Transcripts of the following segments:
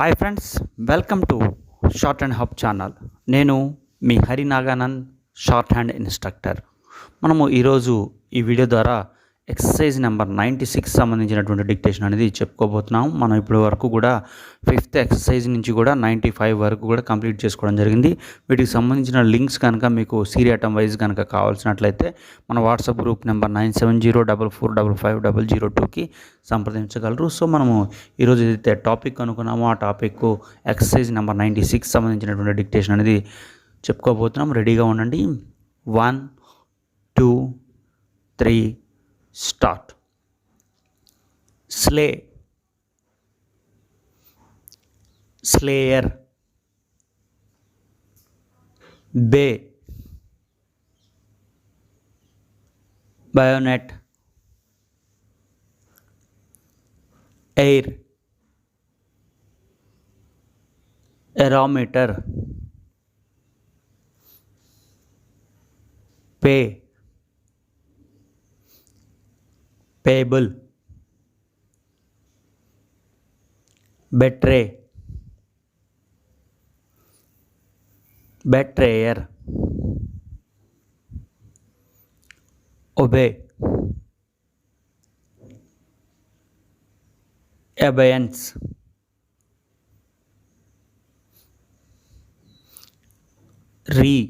Hi friends, welcome to short and hub channel. నేను మీ హరినాగానంద్, short hand instructor. మనము ఈరోజు ఈ వీడియో ద్వారా ఎక్సర్సైజ్ నెంబర్ 96 సంబంధించినటువంటి డిక్టేషన్ అనేది చెప్పుకోబోతున్నాం. మనం ఇప్పటి వరకు కూడా 5th ఎక్సర్సైజ్ నుంచి కూడా 95 వరకు కూడా కంప్లీట్ చేసుకోవడం జరిగింది. వీటికి సంబంధించిన లింక్స్ కనుక మీకు సీరియటం వైజ్ కనుక కావాల్సినట్లయితే మన వాట్సాప్ గ్రూప్ నెంబర్ 9704455002కి సంప్రదించగలరు. సో మనము ఈరోజు ఏదైతే టాపిక్ అనుకున్నామో ఆ టాపిక్ ఎక్సర్సైజ్ నెంబర్ 96 సంబంధించినటువంటి డిక్టేషన్ అనేది చెప్పుకోబోతున్నాం. రెడీగా ఉండండి. 1 2 3 start. Slay, slayer, bay, bayonet, air, aerometer, pay, payable, betray, betrayer, obey, abeyance, real,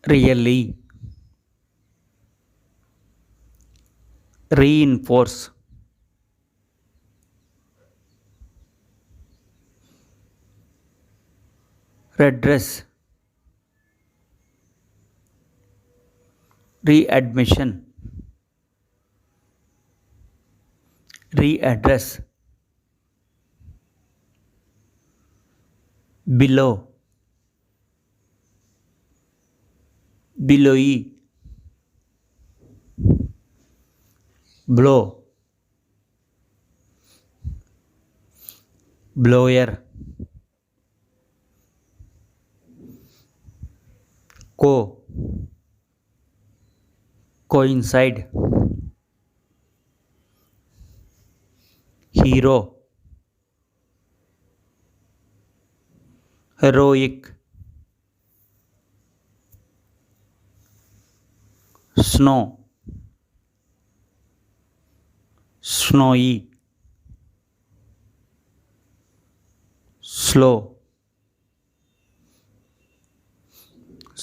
really, reinforce, redress, readmission, readdress, below, belowy, blow, blower, coincide, hero, heroic, snow, snowy, slow,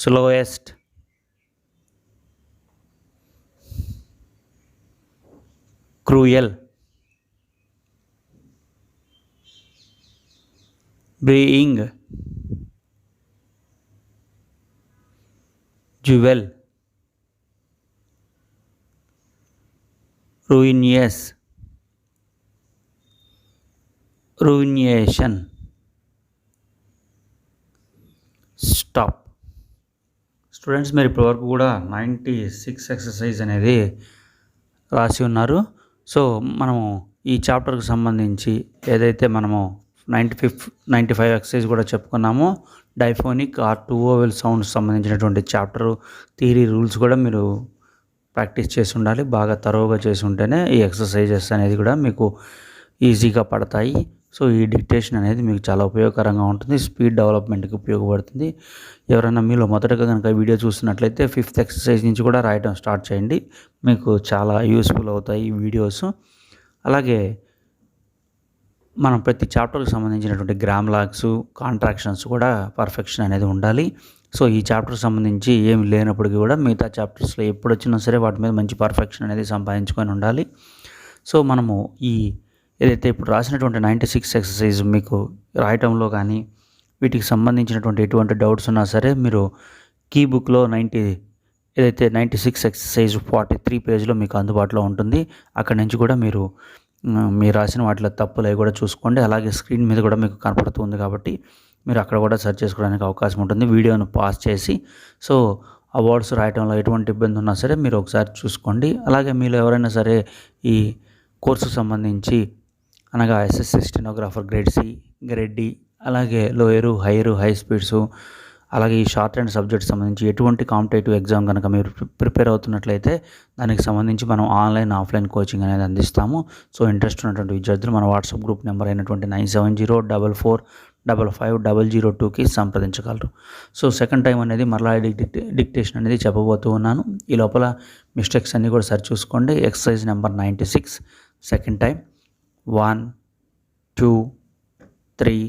slowest, cruel, being, jewel, ruinous, ruination, stop. Students, మీరు ఇప్పటివరకు కూడా 96 exercise అనేది రాసి ఉన్నారు. So మనము ఈ చాప్టర్కి సంబంధించి ఏదైతే మనము 95 ఎక్సర్సైజ్ కూడా చెప్పుకున్నామో, డైఫోనిక్ ఆర్ టూ ఓవెల్ సౌండ్స్ సంబంధించినటువంటి చాప్టర్ థియరీ రూల్స్ కూడా మీరు ప్రాక్టీస్ చేసి ఉండాలి. బాగా తరోగా చేసి ఉంటేనే ఈ ఎక్సర్సైజెస్ అనేది కూడా మీకు ఈజీగా పడతాయి. సో ఈ డిక్టేషన్ అనేది మీకు చాలా ఉపయోగకరంగా ఉంటుంది, స్పీడ్ డెవలప్మెంట్కి ఉపయోగపడుతుంది. ఎవరైనా మీలో మొదటగా కనుక వీడియో చూస్తున్నట్లయితే 5th ఎక్సర్సైజ్ నుంచి కూడా రాయడం స్టార్ట్ చేయండి. మీకు చాలా యూస్ఫుల్ అవుతాయి ఈ వీడియోస్. అలాగే మనం ప్రతి చాప్టర్కి సంబంధించినటువంటి గ్రామ్ లాగ్స్, కాంట్రాక్షన్స్ కూడా పర్ఫెక్షన్ అనేది ఉండాలి. సో ఈ చాప్టర్కి సంబంధించి ఏమి లేనప్పటికీ కూడా మిగతా చాప్టర్స్లో ఎప్పుడు వచ్చినా సరే వాటి మీద మంచి పర్ఫెక్షన్ అనేది సంపాదించుకొని ఉండాలి. సో మనము ఈ ఏదైతే ఇప్పుడు రాసినటువంటి 96 ఎక్సర్సైజ్ మీకు రాయటంలో కానీ వీటికి సంబంధించినటువంటి ఎటువంటి డౌట్స్ ఉన్నా సరే మీరు కీ బుక్లో ఏదైతే 96 ఎక్సర్సైజ్ 43 పేజ్లో మీకు అందుబాటులో ఉంటుంది. అక్కడి నుంచి కూడా మీరు రాసిన వాటిలో తప్పులు అవి కూడా చూసుకోండి. అలాగే స్క్రీన్ మీద కూడా మీకు కనపడుతుంది కాబట్టి మీరు అక్కడ కూడా సెర్చ్ చేసుకోవడానికి అవకాశం ఉంటుంది. వీడియోను పాజ్ చేసి సో ఆ వర్డ్స్ రాయటంలో ఎటువంటి ఇబ్బంది ఉన్నా సరే మీరు ఒకసారి చూసుకోండి. అలాగే మీలో ఎవరైనా సరే ఈ కోర్సుకు సంబంధించి అనగా SSC stenographer grade C, grade D, అలాగే లోయరు, హైయరు, హై స్పీడ్స్, అలాగే ఈ షార్ట్ హ్యాండ్ సబ్జెక్ట్ సంబంధించి ఎటువంటి కాంపిటేటివ్ ఎగ్జామ్ కనుక మీరు ప్రిపేర్ అవుతున్నట్లయితే దానికి సంబంధించి మనం ఆన్లైన్ ఆఫ్లైన్ కోచింగ్ అనేది అందిస్తాము. సో ఇంట్రెస్ట్ ఉన్నటువంటి విద్యార్థులు మన వాట్సాప్ గ్రూప్ నెంబర్ అయినటువంటి 9704455002కి సంప్రదించగలరు. సో సెకండ్ టైం అనేది మరలా డిక్టేషన్ అనేది చెప్పబోతూ ఉన్నాను. ఈ లోపల మిస్టేక్స్ అన్నీ కూడా సరి చూసుకోండి. Exercise number 96 second time 1 2 3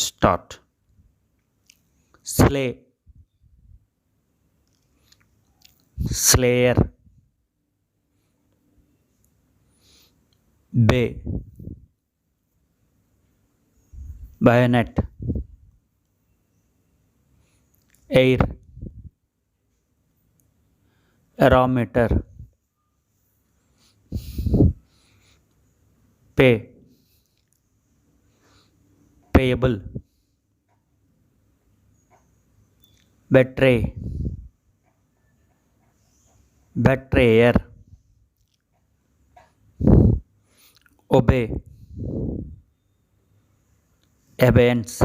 start. Slay, slayer, bay, bayonet, air, aerometer, pay, payable, betray, betrayer, obey, abeyance,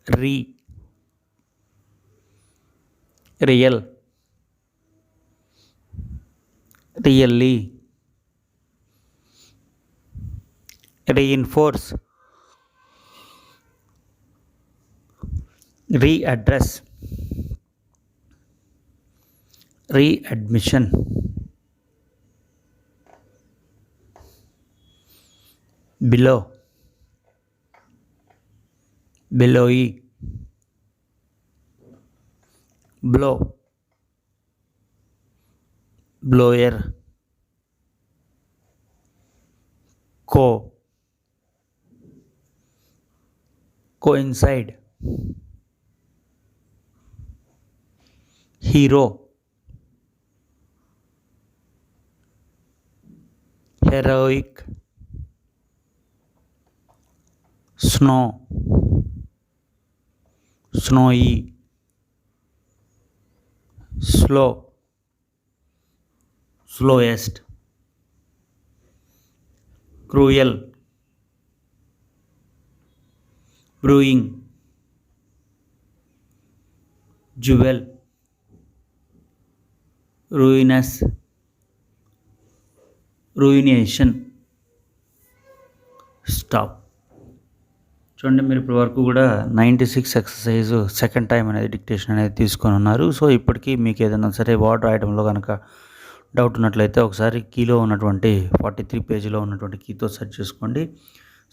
real, really, reinforce, readdress, readmission, below, belowy, blow, blower, coincide, hero, heroic, snow, snowy, slow, slowest, cruel, brewing, jewel, ruinous, ruination, stop. చూడండి, మీరు ఇప్పటి వరకు కూడా 96 exercise second time అనేది dictation అనేది తీసుకొని ఉన్నారు. So ఇప్పటికీ మీకు ఏదైనా సరే వర్డ్ రాయడంలో కనుక డౌట్ ఉన్నట్లయితే ఒకసారి కీలో ఉన్నటువంటి 43 పేజీలో ఉన్నటువంటి కీతో సెర్చ్ చేసుకోండి.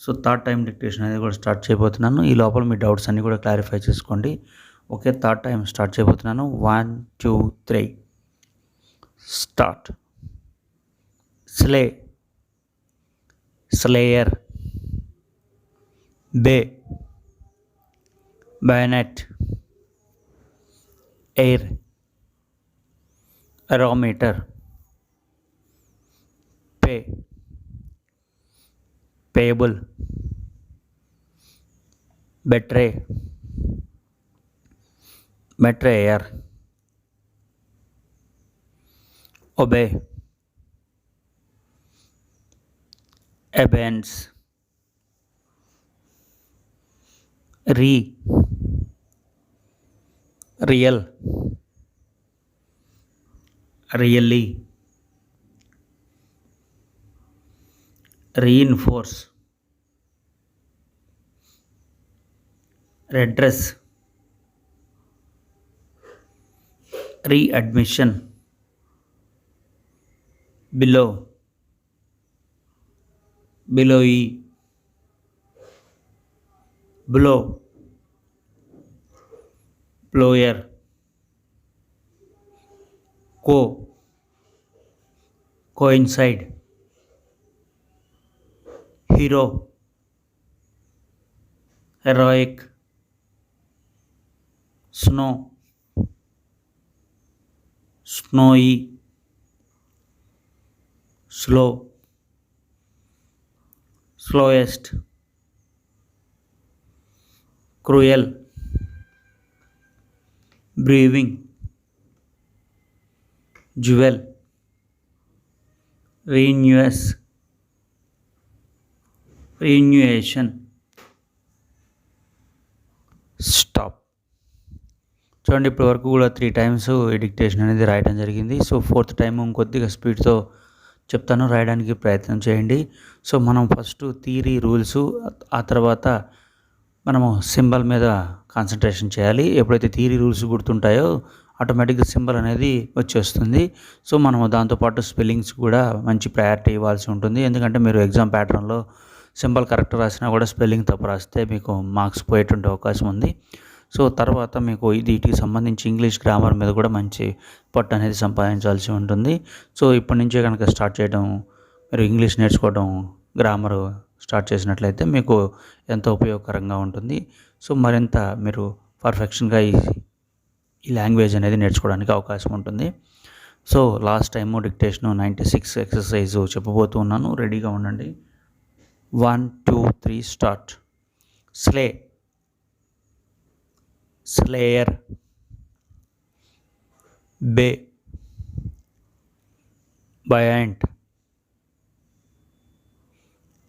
సో థర్డ్ టైం డిక్టేషన్ అనేది కూడా స్టార్ట్ చేయబోతున్నాను. ఈ లోపల మీ డౌట్స్ అన్నీ కూడా క్లారిఫై చేసుకోండి. ఓకే, థర్డ్ టైం స్టార్ట్ చేయబోతున్నాను. 1 2 3 start. Slay, slayer, bay, bayonet, air, aerometer, pay, payable, betray, betrayer, obey, abeyance, real, really, reinforce, redress, readmission, below, belowy, blow, blower, coincide, hero, heroic, snow, snowy, slow, slowest, cruel, brewing, jewel, renewation, stop. చూడండి ఇప్పటి వరకు కూడా 3 times ఈ dictation అనేది రాయడం జరిగింది. So 4th time ఇంకొద్దిగా స్పీడ్తో చెప్తాను, రాయడానికి ప్రయత్నం చేయండి. సో మనం ఫస్ట్ థియరీ రూల్స్, ఆ తర్వాత మనము సింబల్ మీద కాన్సన్ట్రేషన్ చేయాలి. ఎప్పుడైతే థియరీ రూల్స్ గుర్తుంటాయో ఆటోమేటిక్గా సింబల్ అనేది వచ్చేస్తుంది. సో మనము దాంతోపాటు స్పెల్లింగ్స్ కూడా మంచి ప్రయారిటీ ఇవ్వాల్సి ఉంటుంది. ఎందుకంటే మీరు ఎగ్జామ్ ప్యాటర్న్లో సింబల్ కరెక్ట్ రాసినా కూడా స్పెల్లింగ్ తప్పు రాస్తే మీకు మార్క్స్ పోయేటువంటి అవకాశం ఉంది. సో తర్వాత మీకు వీటికి సంబంధించి ఇంగ్లీష్ గ్రామర్ మీద కూడా మంచి పట్టు అనేది సంపాదించాల్సి ఉంటుంది. సో ఇప్పటి నుంచే కనుక స్టార్ట్ చేయడం, మీరు ఇంగ్లీష్ నేర్చుకోవడం, గ్రామరు స్టార్ట్ చేసినట్లయితే మీకు ఎంతో ఉపయోగకరంగా ఉంటుంది. సో మరింత మీరు పర్ఫెక్షన్గా ఈ లాంగ్వేజ్ అనేది నేర్చుకోవడానికి అవకాశం ఉంటుంది. So last time dictation 96 exercise చెప్పబోతూ ఉన్నాను, రెడీగా ఉండండి. 1 2 3 start. Slay, slayer, bay, bayonet,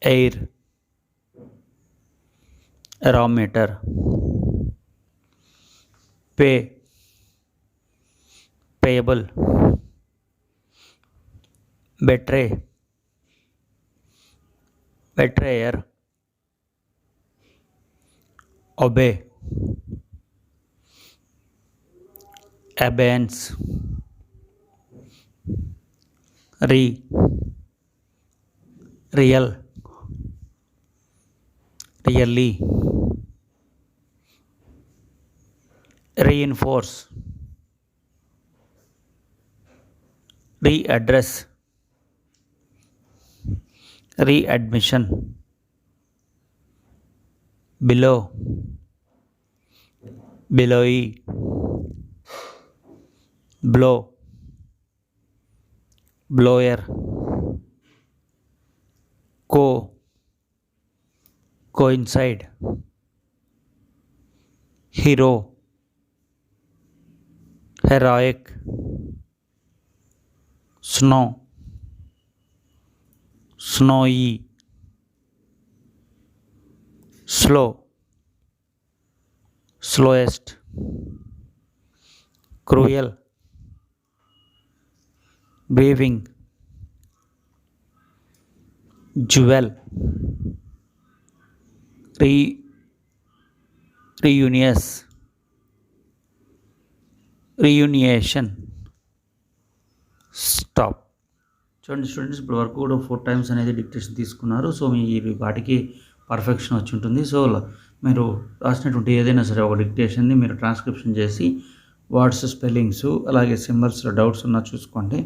air, aerometer, pay, payable, betray, betrayer, obey, abeyance, real, really, reinforce, readdress, readmission, below, belowy, blow, blower, coincide, hero, heroic, snow, snowy, slow, slowest, cruel, breathing, jewel, reunion, stop. చూడండి students, ఇప్పుడు వరకు కూడా 4 times అనేది dictation తీసుకున్నారు. So మీ వాటికి perfection వచ్చి ఉంటుంది. So మీరు రాసినటువంటి ఏదైనా సరే ఒక డిక్టేషన్ని మీరు ట్రాన్స్క్రిప్షన్ చేసి వర్డ్స్, స్పెల్లింగ్స్, అలాగే సింబల్స్లో డౌట్స్ ఉన్నా చూసుకోండి.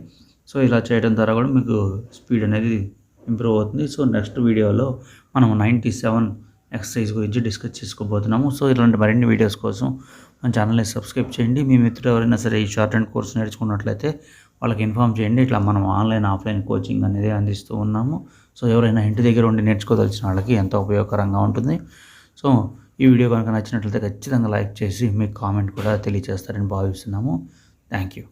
సో ఇలా చేయడం ద్వారా కూడా మీకు స్పీడ్ అనేది ఇంప్రూవ్ అవుతుంది. సో నెక్స్ట్ వీడియోలో మనం 97 ఎక్సర్సైజ్ గురించి డిస్కస్ చేసుకోబోతున్నాము. సో ఇలాంటి మరిన్ని వీడియోస్ కోసం మన ఛానల్ని సబ్స్క్రైబ్ చేయండి. మీ మిత్రులు ఎవరైనా సరే ఈ షార్ట్ హ్యాండ్ కోర్స్ నేర్చుకున్నట్లయితే వాళ్ళకి ఇన్ఫామ్ చేయండి. ఇట్లా మనం ఆన్లైన్, ఆఫ్లైన్ కోచింగ్ అనేది అందిస్తూ ఉన్నాము. సో ఎవరైనా ఇంటి దగ్గర ఉండి నేర్చుకోదలిచిన వాళ్ళకి ఎంతో ఉపయోగకరంగా ఉంటుంది. సో ఈ వీడియో కనుక నచ్చినట్లయితే ఖచ్చితంగా లైక్ చేసి మీకు కామెంట్ కూడా తెలియజేస్తారని భావిస్తున్నాము. Thank you.